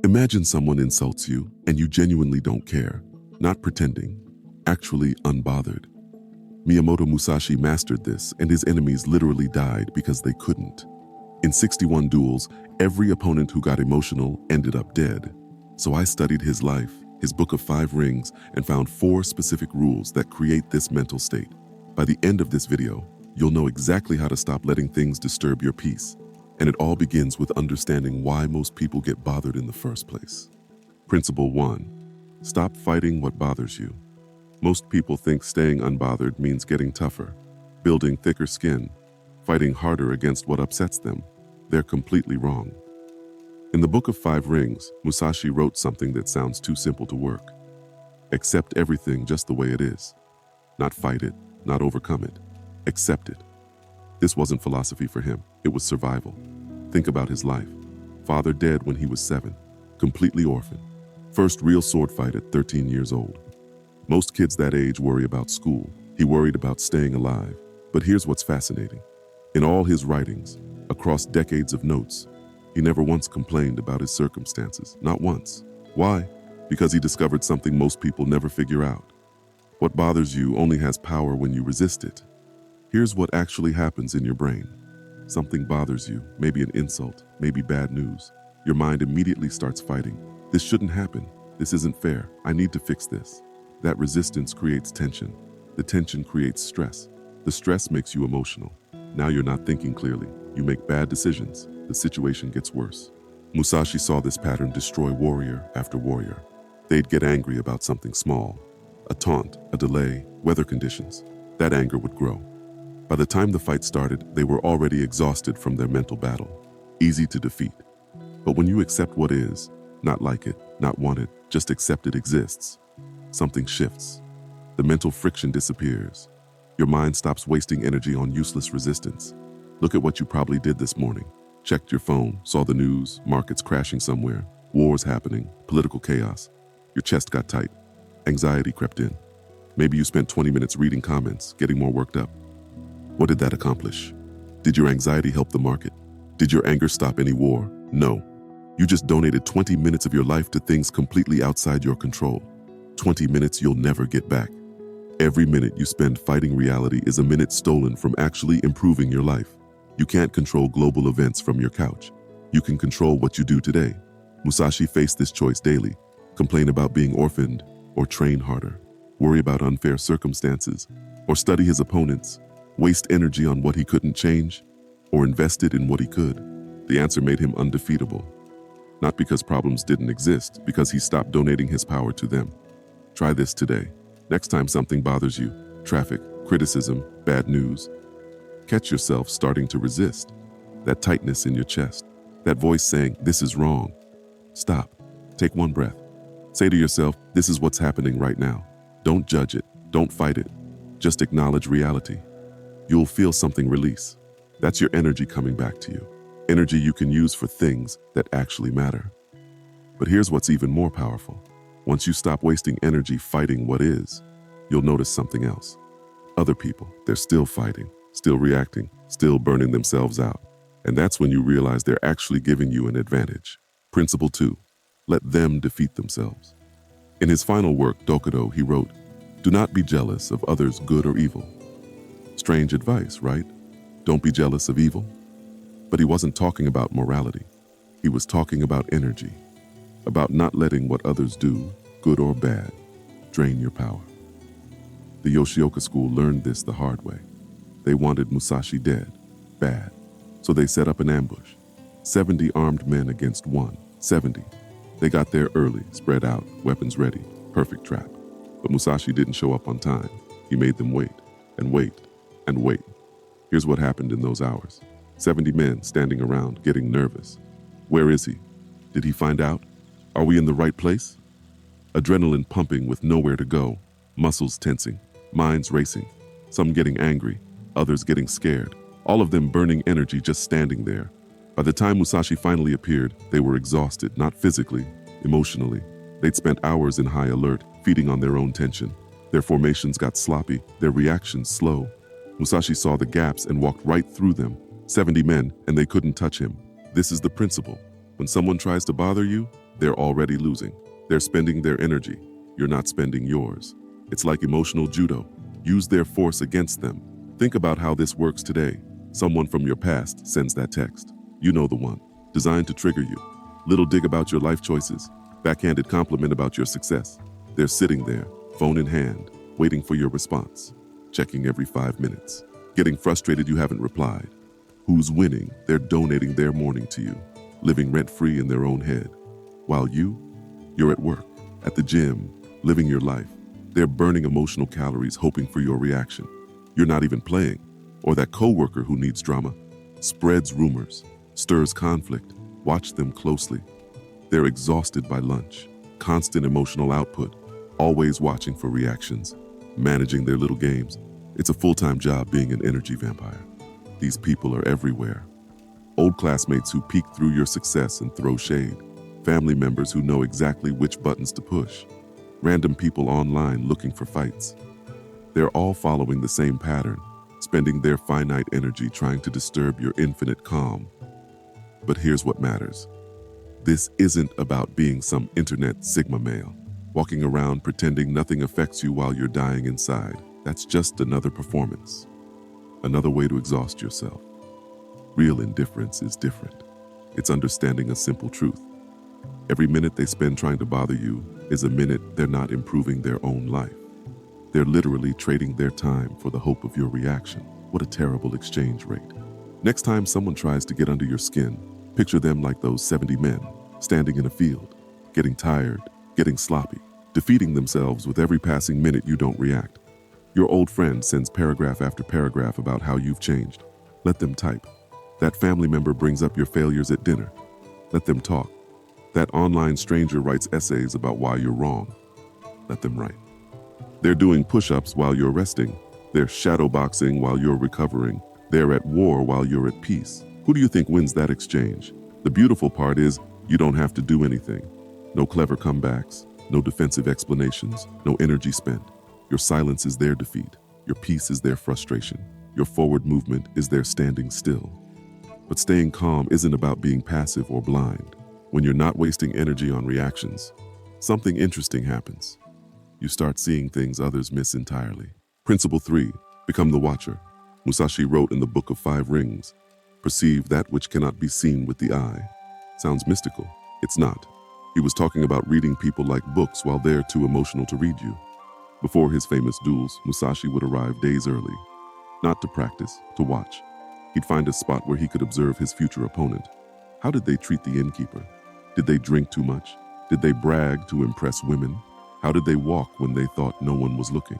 Imagine someone insults you and you genuinely don't care, not pretending, actually unbothered. Miyamoto Musashi mastered this, and his enemies literally died because they couldn't. In 61 duels, every opponent who got emotional ended up dead. So I studied his life, his Book of 5 Rings, and found 4 specific rules that create this mental state. By the end of this video, you'll know exactly how to stop letting things disturb your peace. And it all begins with understanding why most people get bothered in the first place. Principle 1. Stop fighting what bothers you. Most people think staying unbothered means getting tougher, building thicker skin, fighting harder against what upsets them. They're completely wrong. In the Book of 5 Rings, Musashi wrote something that sounds too simple to work. Accept everything just the way it is. Not fight it, not overcome it. Accept it. This wasn't philosophy for him, it was survival. Think about his life. Father dead when he was 7, completely orphaned. First real sword fight at 13 years old. Most kids that age worry about school. He worried about staying alive. But here's what's fascinating. In all his writings, across decades of notes, he never once complained about his circumstances, not once. Why? Because he discovered something most people never figure out. What bothers you only has power when you resist it. Here's what actually happens in your brain. Something bothers you, maybe an insult, maybe bad news. Your mind immediately starts fighting. This shouldn't happen. This isn't fair. I need to fix this. That resistance creates tension. The tension creates stress. The stress makes you emotional. Now you're not thinking clearly. You make bad decisions. The situation gets worse. Musashi saw this pattern destroy warrior after warrior. They'd get angry about something small. A taunt, a delay, weather conditions. That anger would grow. By the time the fight started, they were already exhausted from their mental battle. Easy to defeat. But when you accept what is, not like it, not want it, just accept it exists, something shifts. The mental friction disappears. Your mind stops wasting energy on useless resistance. Look at what you probably did this morning. Checked your phone, saw the news, markets crashing somewhere, wars happening, political chaos. Your chest got tight. Anxiety crept in. Maybe you spent 20 minutes reading comments, getting more worked up. What did that accomplish? Did your anxiety help the market? Did your anger stop any war? No. You just donated 20 minutes of your life to things completely outside your control. 20 minutes you'll never get back. Every minute you spend fighting reality is a minute stolen from actually improving your life. You can't control global events from your couch. You can control what you do today. Musashi faced this choice daily. Complain about being orphaned, or train harder. Worry about unfair circumstances, or study his opponents. Waste energy on what he couldn't change, or invest it in what he could. The answer made him undefeatable. Not because problems didn't exist, because he stopped donating his power to them. Try this today. Next time something bothers you, traffic, criticism, bad news, catch yourself starting to resist. That tightness in your chest, that voice saying, "This is wrong." Stop. Take one breath. Say to yourself, "This is what's happening right now." Don't judge it. Don't fight it. Just acknowledge reality. You'll feel something release. That's your energy coming back to you. Energy you can use for things that actually matter. But here's what's even more powerful. Once you stop wasting energy fighting what is, you'll notice something else. Other people, they're still fighting, still reacting, still burning themselves out. And that's when you realize they're actually giving you an advantage. Principle 2. Let them defeat themselves. In his final work, Dokudo, he wrote, "Do not be jealous of others' good or evil." Strange advice, right? Don't be jealous of evil. But he wasn't talking about morality. He was talking about energy, about not letting what others do, good or bad, drain your power. The Yoshioka school learned this the hard way. They wanted Musashi dead, bad. So they set up an ambush. 70 armed men against one. 70. They got there early, spread out, weapons ready, perfect trap. But Musashi didn't show up on time. He made them wait, and wait, and wait. Here's what happened in those hours. 70 men standing around, getting nervous. Where is he? Did he find out? Are we in the right place? Adrenaline pumping with nowhere to go, muscles tensing, minds racing, some getting angry, others getting scared, all of them burning energy just standing there. By the time Musashi finally appeared, they were exhausted, not physically, emotionally. They'd spent hours in high alert, feeding on their own tension. Their formations got sloppy, their reactions slow. Musashi saw the gaps and walked right through them. 70 men, and they couldn't touch him. This is the principle. When someone tries to bother you, They're already losing. They're spending their energy. You're not spending yours. It's like emotional judo. Use their force against them. Think about how this works today. Someone from your past sends that text. You know the one, designed to trigger you. Little dig about your life choices. Backhanded compliment about your success. They're sitting there, phone in hand, waiting for your response. Checking every 5 minutes. Getting frustrated you haven't replied. Who's winning? They're donating their morning to you, living rent-free in their own head. While you're at work, at the gym, living your life. They're burning emotional calories hoping for your reaction. You're not even playing. Or that coworker who needs drama, spreads rumors, stirs conflict. Watch them closely. They're exhausted by lunch, constant emotional output, always watching for reactions, managing their little games. It's a full-time job being an energy vampire. These people are everywhere. Old classmates who peek through your success and throw shade. Family members who know exactly which buttons to push. Random people online looking for fights. They're all following the same pattern, spending their finite energy trying to disturb your infinite calm. But here's what matters. This isn't about being some internet Sigma male, walking around pretending nothing affects you while you're dying inside. That's just another performance, another way to exhaust yourself. Real indifference is different. It's understanding a simple truth. Every minute they spend trying to bother you is a minute they're not improving their own life. They're literally trading their time for the hope of your reaction. What a terrible exchange rate. Next time someone tries to get under your skin, picture them like those 70 men standing in a field, getting tired, getting sloppy, defeating themselves with every passing minute you don't react. Your old friend sends paragraph after paragraph about how you've changed. Let them type. That family member brings up your failures at dinner. Let them talk. That online stranger writes essays about why you're wrong. Let them write. They're doing push-ups while you're resting. They're shadowboxing while you're recovering. They're at war while you're at peace. Who do you think wins that exchange? The beautiful part is you don't have to do anything. No clever comebacks, no defensive explanations, no energy spent. Your silence is their defeat. Your peace is their frustration. Your forward movement is their standing still. But staying calm isn't about being passive or blind. When you're not wasting energy on reactions, something interesting happens. You start seeing things others miss entirely. Principle 3, become the watcher. Musashi wrote in the Book of Five Rings, perceive that which cannot be seen with the eye. Sounds mystical. It's not. He was talking about reading people like books while they're too emotional to read you. Before his famous duels, Musashi would arrive days early. Not to practice, to watch. He'd find a spot where he could observe his future opponent. How did they treat the innkeeper? Did they drink too much? Did they brag to impress women? How did they walk when they thought no one was looking?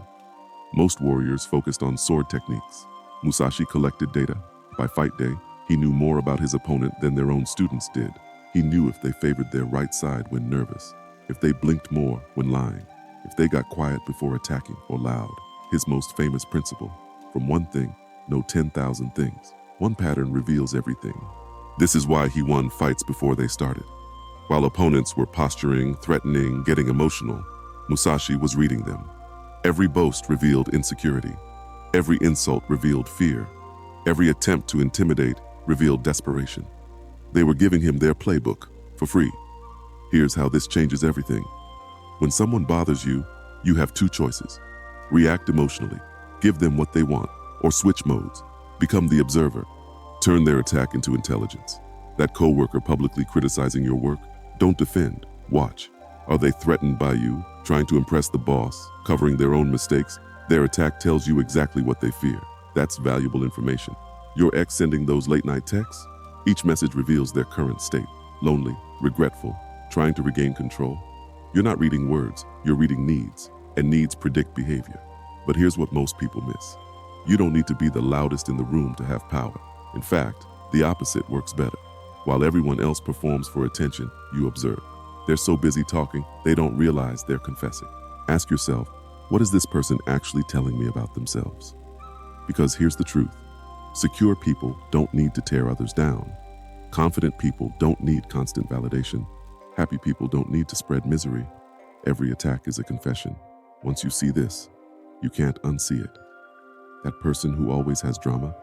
Most warriors focused on sword techniques. Musashi collected data. By fight day, he knew more about his opponent than their own students did. He knew if they favored their right side when nervous, if they blinked more when lying, if they got quiet before attacking or loud. His most famous principle, from one thing, know 10,000 things. One pattern reveals everything. This is why he won fights before they started. While opponents were posturing, threatening, getting emotional, Musashi was reading them. Every boast revealed insecurity. Every insult revealed fear. Every attempt to intimidate revealed desperation. They were giving him their playbook for free. Here's how this changes everything. When someone bothers you, you have two choices. React emotionally, give them what they want, or switch modes. Become the observer. Turn their attack into intelligence. That coworker publicly criticizing your work, don't defend, watch. Are they threatened by you, trying to impress the boss, covering their own mistakes? Their attack tells you exactly what they fear. That's valuable information. Your ex sending those late-night texts? Each message reveals their current state. Lonely, regretful, trying to regain control. You're not reading words, you're reading needs, and needs predict behavior. But here's what most people miss. You don't need to be the loudest in the room to have power. In fact, the opposite works better. While everyone else performs for attention, you observe. They're so busy talking, they don't realize they're confessing. Ask yourself, what is this person actually telling me about themselves? Because here's the truth. Secure people don't need to tear others down. Confident people don't need constant validation. Happy people don't need to spread misery. Every attack is a confession. Once you see this, you can't unsee it. That person who always has drama,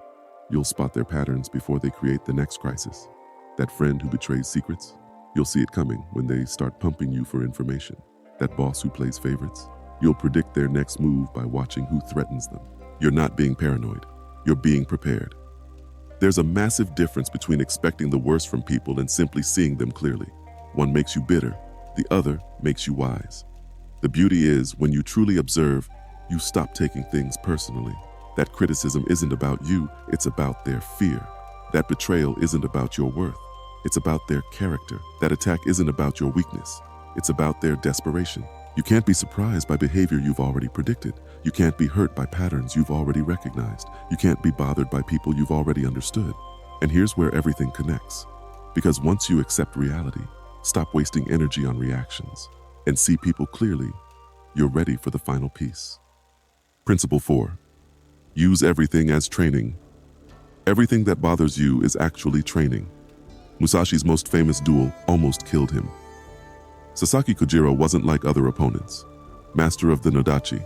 you'll spot their patterns before they create the next crisis. That friend who betrays secrets, You'll see it coming when they start pumping you for information. That boss who plays favorites, you'll predict their next move by watching who threatens them. You're not being paranoid, you're being prepared. There's a massive difference between expecting the worst from people and simply seeing them clearly. One makes you bitter, the other makes you wise. The beauty is, when you truly observe, you stop taking things personally. That criticism isn't about you, it's about their fear. That betrayal isn't about your worth, it's about their character. That attack isn't about your weakness, it's about their desperation. You can't be surprised by behavior you've already predicted. You can't be hurt by patterns you've already recognized. You can't be bothered by people you've already understood. And here's where everything connects. Because once you accept reality, stop wasting energy on reactions, and see people clearly, you're ready for the final piece. Principle 4. Use everything as training. Everything that bothers you is actually training. Musashi's most famous duel almost killed him. Sasaki Kojiro wasn't like other opponents. Master of the Nodachi,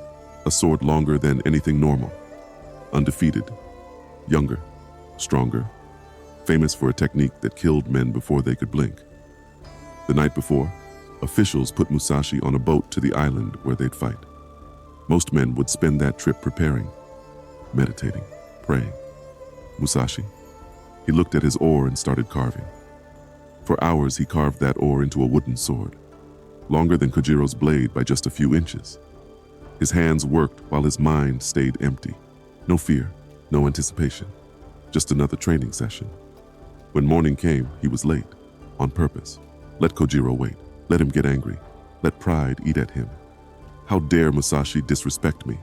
a sword longer than anything normal. Undefeated, younger, stronger, famous for a technique that killed men before they could blink. The night before, officials put Musashi on a boat to the island where they'd fight. Most men would spend that trip preparing, meditating, praying. Musashi, he looked at his oar and started carving. For hours he carved that oar into a wooden sword, longer than Kojiro's blade by just a few inches. His hands worked while his mind stayed empty. No fear, no anticipation, just another training session. When morning came, he was late, on purpose. Let Kojiro wait, let him get angry, let pride eat at him. How dare Musashi disrespect me?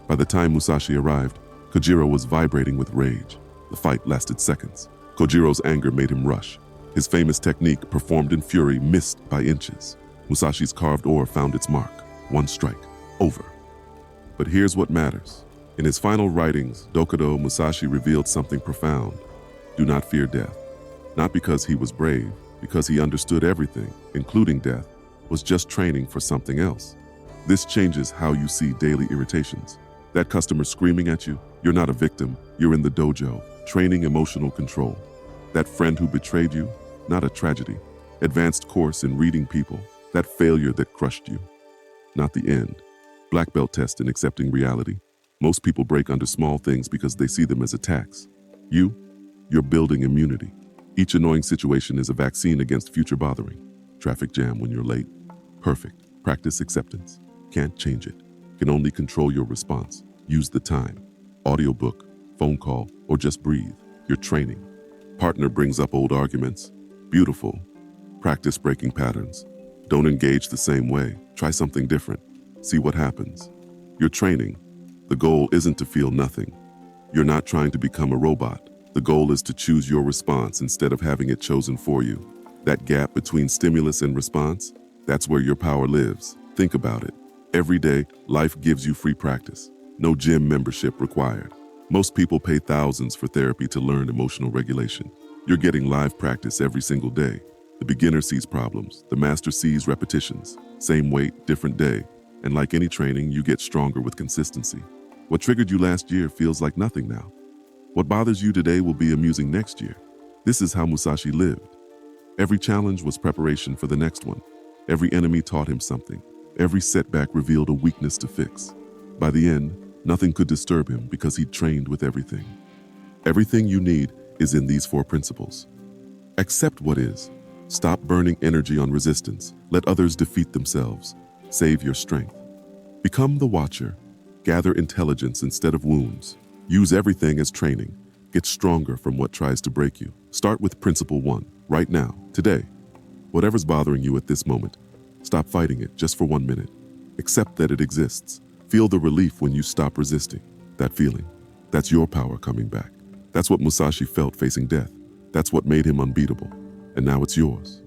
By the time Musashi arrived, Kojiro was vibrating with rage. The fight lasted seconds. Kojiro's anger made him rush. His famous technique, performed in fury, missed by inches. Musashi's carved oar found its mark. One strike. Over. But here's what matters. In his final writings, Dokudo, Musashi revealed something profound. Do not fear death. Not because he was brave, because he understood everything, including death, was just training for something else. This changes how you see daily irritations. That customer screaming at you, you're not a victim, you're in the dojo, training emotional control. That friend who betrayed you, not a tragedy. Advanced course in reading people, that failure that crushed you, not the end. Black belt test in accepting reality. Most people break under small things because they see them as attacks. You're building immunity. Each annoying situation is a vaccine against future bothering. Traffic jam when you're late. Perfect. Practice acceptance. Can't change it. Can only control your response. Use the time. Audiobook, phone call, or just breathe. You're training. Partner brings up old arguments. Beautiful. Practice breaking patterns. Don't engage the same way. Try something different. See what happens. You're training. The goal isn't to feel nothing. You're not trying to become a robot. The goal is to choose your response instead of having it chosen for you. That gap between stimulus and response, that's where your power lives. Think about it. Every day, life gives you free practice. No gym membership required. Most people pay thousands for therapy to learn emotional regulation. You're getting live practice every single day. The beginner sees problems. The master sees repetitions. Same weight, different day. And like any training, you get stronger with consistency. What triggered you last year feels like nothing now. What bothers you today will be amusing next year. This is how Musashi lived. Every challenge was preparation for the next one. Every enemy taught him something. Every setback revealed a weakness to fix. By the end, nothing could disturb him because he'd trained with everything. Everything you need is in these 4 principles. Accept what is. Stop burning energy on resistance. Let others defeat themselves. Save your strength. Become the watcher. Gather intelligence instead of wounds. Use everything as training. Get stronger from what tries to break you. Start with principle 1, right now, today. Whatever's bothering you at this moment, stop fighting it just for 1 minute. Accept that it exists. Feel the relief when you stop resisting. That feeling, that's your power coming back. That's what Musashi felt facing death. That's what made him unbeatable. And now it's yours.